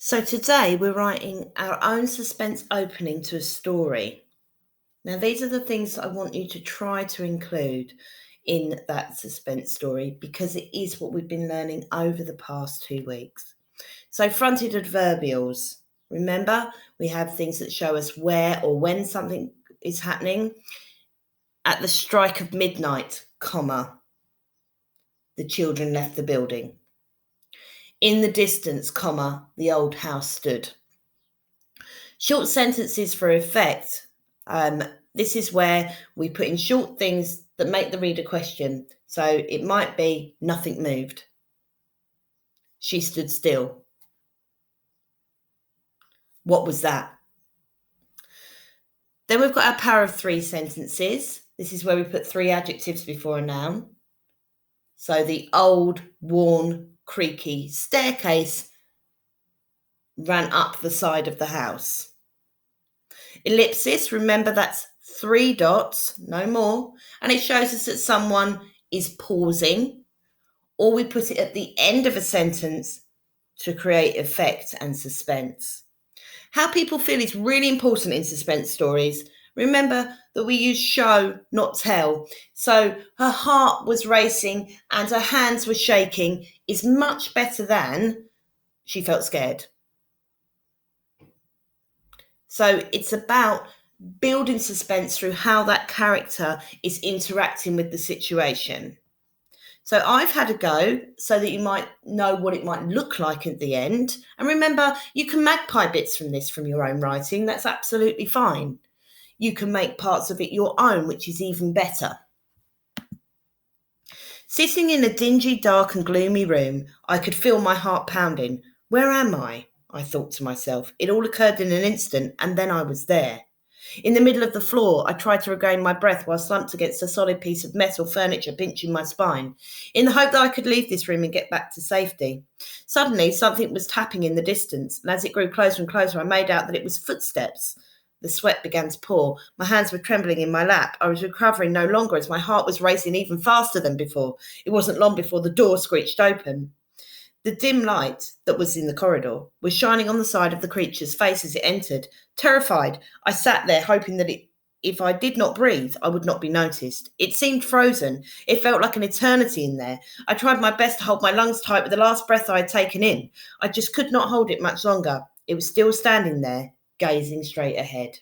So today we're writing our own suspense opening to a story. Now, these are the things that I want you to try to include in that suspense story because it is what we've been learning over the past 2 weeks. So, fronted adverbials. Remember, we have things that show us where or when something is happening. At the strike of midnight, comma, the children left the building. In the distance, comma, the old house stood. Short sentences for effect. This is where we put in short things that make the reader question. So it might be nothing moved. She stood still. What was that? Then we've got our power of three sentences. This is where we put three adjectives before a noun. So the old, worn, creaky staircase ran up the side of the house. Ellipsis, remember that's 3 dots, no more, and it shows us that someone is pausing, or we put it at the end of a sentence to create effect and suspense. How people feel is really important in suspense stories. Remember that we use show, not tell. So her heart was racing and her hands were shaking is much better than she felt scared. So it's about building suspense through how that character is interacting with the situation. So I've had a go so that you might know what it might look like at the end. And remember, you can magpie bits from this from your own writing. That's absolutely fine. You can make parts of it your own, which is even better. Sitting in a dingy, dark and gloomy room, I could feel my heart pounding. Where am I? I thought to myself. It all occurred in an instant, and then I was there. In the middle of the floor, I tried to regain my breath while slumped against a solid piece of metal furniture pinching my spine, in the hope that I could leave this room and get back to safety. Suddenly, something was tapping in the distance, and as it grew closer and closer, I made out that it was footsteps. The sweat began to pour. My hands were trembling in my lap. I was recovering no longer as my heart was racing even faster than before. It wasn't long before the door screeched open. The dim light that was in the corridor was shining on the side of the creature's face as it entered. Terrified, I sat there hoping that if I did not breathe, I would not be noticed. It seemed frozen. It felt like an eternity in there. I tried my best to hold my lungs tight with the last breath I had taken in. I just could not hold it much longer. It was still standing there, gazing straight ahead.